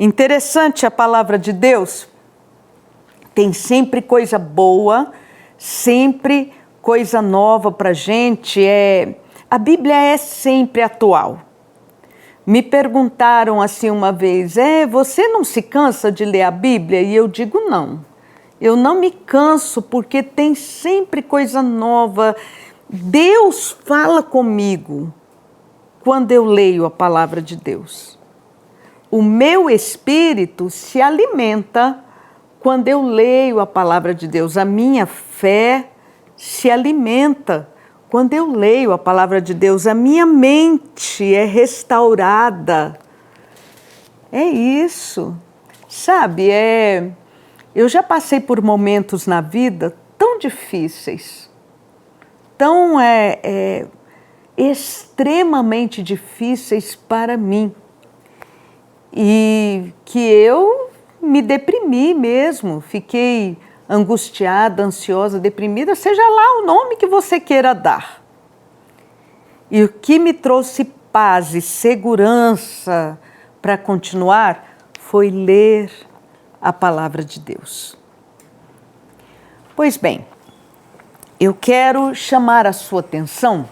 Interessante a palavra de Deus. Tem sempre coisa boa, sempre coisa nova para a gente. A Bíblia é sempre atual. Me perguntaram assim uma vez, você não se cansa de ler a Bíblia? E eu digo não. Eu não me canso porque tem sempre coisa nova. Deus fala comigo quando eu leio a palavra de Deus. O meu espírito se alimenta quando eu leio a palavra de Deus. A minha fé se alimenta quando eu leio a palavra de Deus. A minha mente é restaurada. É isso. Sabe, eu já passei por momentos na vida tão difíceis, tão extremamente difíceis para mim. E que eu me deprimi mesmo, fiquei angustiada, ansiosa, deprimida, seja lá o nome que você queira dar. E o que me trouxe paz e segurança para continuar foi ler a palavra de Deus. Pois bem, eu quero chamar a sua atenção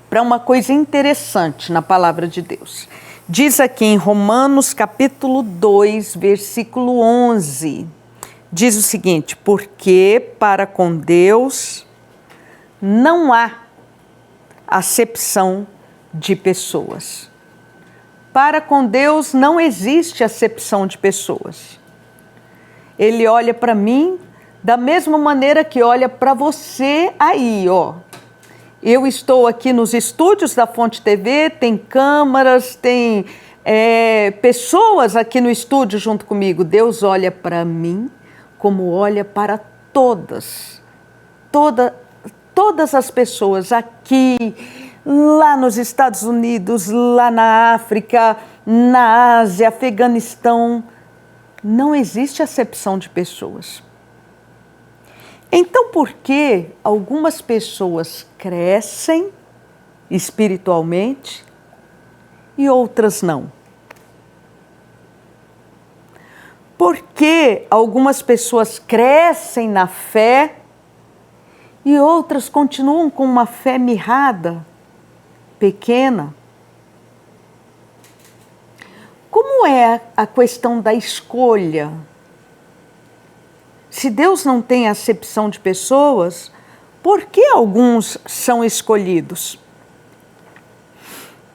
para uma coisa interessante na palavra de Deus. Diz aqui em Romanos capítulo 2, versículo 11, diz o seguinte: porque para com Deus não há acepção de pessoas. Para com Deus não existe acepção de pessoas. Ele olha para mim da mesma maneira que olha para você aí, ó. Eu estou aqui nos estúdios da Fonte TV, tem câmaras, tem pessoas aqui no estúdio junto comigo. Deus olha para mim como olha para todas as pessoas aqui, lá nos Estados Unidos, lá na África, na Ásia, Afeganistão. Não existe acepção de pessoas. Então, por que algumas pessoas crescem espiritualmente e outras não? Por que algumas pessoas crescem na fé e outras continuam com uma fé mirrada, pequena? Como é a questão da escolha? Se Deus não tem acepção de pessoas, por que alguns são escolhidos?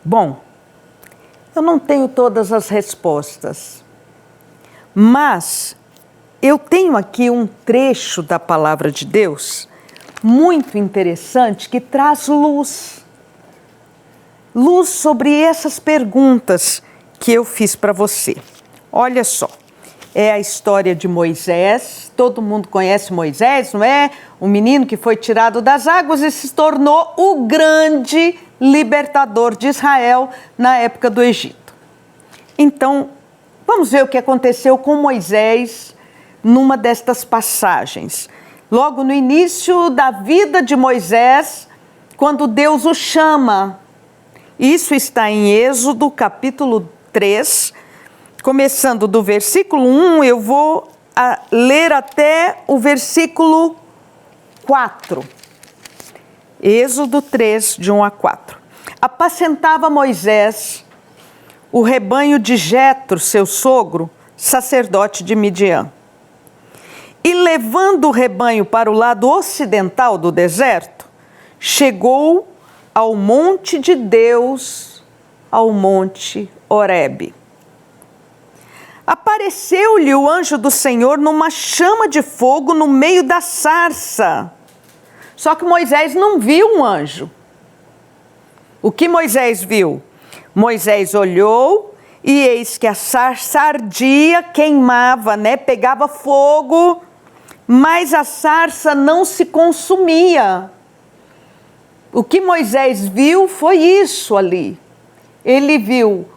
Bom, eu não tenho todas as respostas, mas eu tenho aqui um trecho da palavra de Deus muito interessante que traz luz sobre essas perguntas que eu fiz para você. Olha só. É a história de Moisés, todo mundo conhece Moisés, não é? Um menino que foi tirado das águas e se tornou o grande libertador de Israel na época do Egito. Então, vamos ver o que aconteceu com Moisés numa destas passagens. Logo no início da vida de Moisés, quando Deus o chama. Isso está em Êxodo capítulo 3, começando do versículo 1, eu vou ler até o versículo 4. Êxodo 3, de 1 a 4. Apacentava Moisés o rebanho de Jetro, seu sogro, sacerdote de Midian. E levando o rebanho para o lado ocidental do deserto, chegou ao monte de Deus, ao monte Horebe. Apareceu-lhe o anjo do Senhor numa chama de fogo no meio da sarça. Só que Moisés não viu um anjo. O que Moisés viu? Moisés olhou e eis que a sarça ardia, queimava, pegava fogo, mas a sarça não se consumia. O que Moisés viu foi isso ali. Ele viu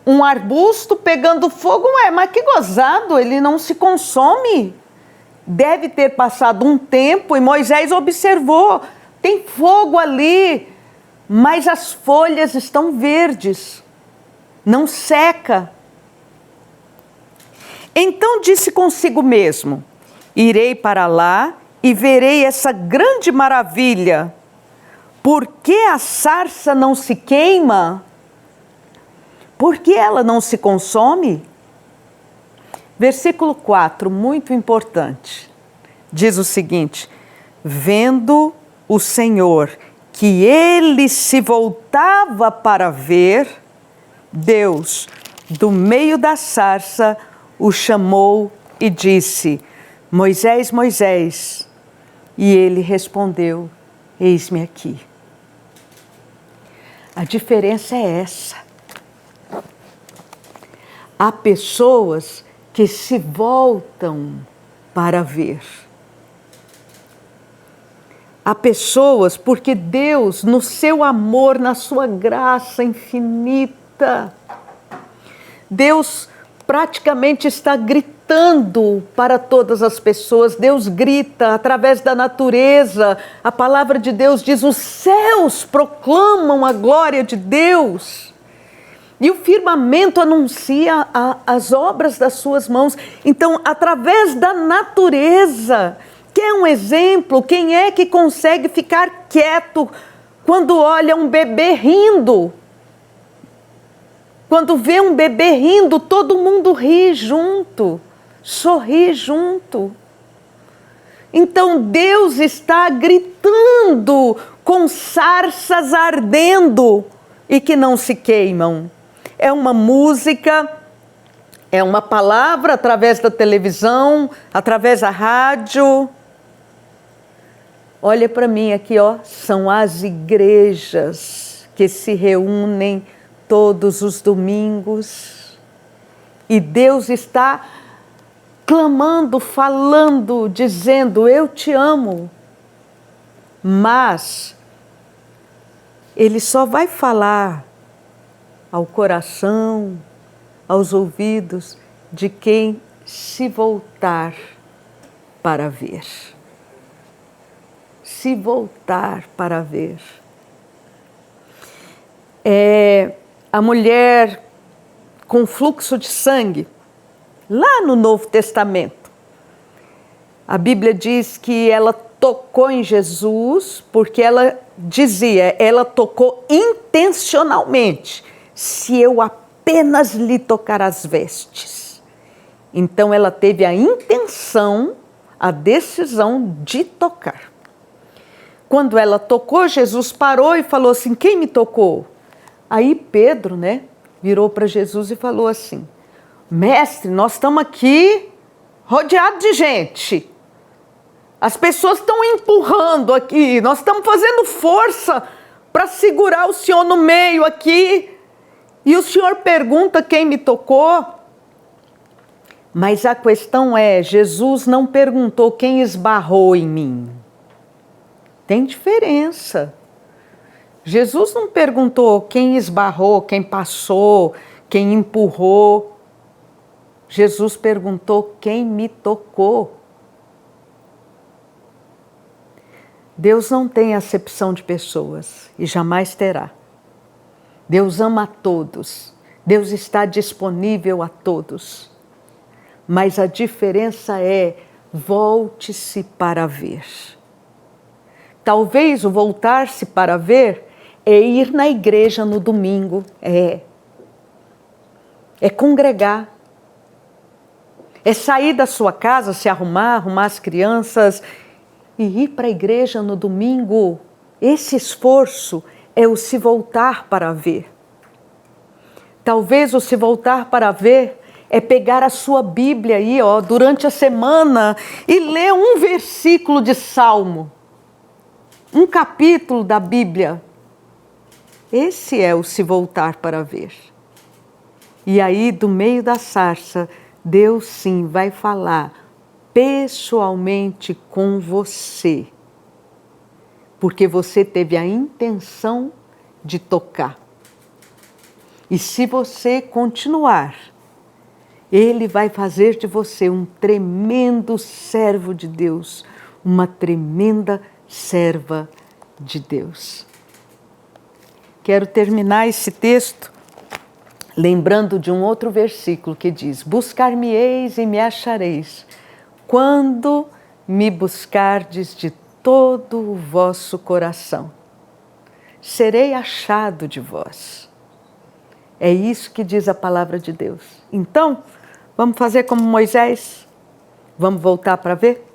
um arbusto pegando fogo, mas que gozado, ele não se consome. Deve ter passado um tempo e Moisés observou, tem fogo ali, mas as folhas estão verdes, não seca. Então disse consigo mesmo: irei para lá e verei essa grande maravilha. Por que a sarça não se queima? Por que ela não se consome? Versículo 4, muito importante. Diz o seguinte: vendo o Senhor que ele se voltava para ver, Deus, do meio da sarça, o chamou e disse: Moisés, Moisés. E ele respondeu: eis-me aqui. A diferença é essa. Há pessoas que se voltam para ver. Há pessoas, porque Deus, no seu amor, na sua graça infinita, Deus praticamente está gritando para todas as pessoas. Deus grita através da natureza. A palavra de Deus diz: os céus proclamam a glória de Deus. E o firmamento anuncia as obras das suas mãos. Então, através da natureza, que é um exemplo, quem é que consegue ficar quieto quando olha um bebê rindo? Quando vê um bebê rindo, todo mundo ri junto, sorri junto. Então Deus está gritando com sarças ardendo e que não se queimam. É uma música, é uma palavra através da televisão, através da rádio. Olha para mim aqui, ó, são as igrejas que se reúnem todos os domingos e Deus está clamando, falando, dizendo: eu te amo. Mas Ele só vai falar ao coração, aos ouvidos de quem se voltar para ver. Se voltar para ver. A mulher com fluxo de sangue, lá no Novo Testamento, a Bíblia diz que ela tocou em Jesus, porque ela dizia, ela tocou intencionalmente: se eu apenas lhe tocar as vestes. Então ela teve a intenção, a decisão de tocar. Quando ela tocou, Jesus parou e falou assim: quem me tocou? Aí Pedro, virou para Jesus e falou assim: mestre, nós estamos aqui rodeados de gente. As pessoas estão empurrando aqui, nós estamos fazendo força para segurar o Senhor no meio aqui. E o Senhor pergunta quem me tocou. Mas a questão é, Jesus não perguntou quem esbarrou em mim. Tem diferença. Jesus não perguntou quem esbarrou, quem passou, quem empurrou. Jesus perguntou quem me tocou. Deus não tem acepção de pessoas e jamais terá. Deus ama a todos. Deus está disponível a todos. Mas a diferença é: volte-se para ver. Talvez o voltar-se para ver é ir na igreja no domingo, é congregar, é sair da sua casa, se arrumar as crianças e ir para a igreja no domingo. Esse esforço é o se voltar para ver. Talvez o se voltar para ver é pegar a sua Bíblia aí, durante a semana e ler um versículo de Salmo, um capítulo da Bíblia. Esse é o se voltar para ver. E aí, do meio da sarça, Deus sim vai falar pessoalmente com você, porque você teve a intenção de tocar. E se você continuar, Ele vai fazer de você um tremendo servo de Deus, uma tremenda serva de Deus. Quero terminar esse texto lembrando de um outro versículo que diz: buscar-me-eis e me achareis, quando me buscardes de todo o vosso coração. Serei achado de vós. É isso que diz a palavra de Deus. Então, vamos fazer como Moisés? Vamos voltar para ver?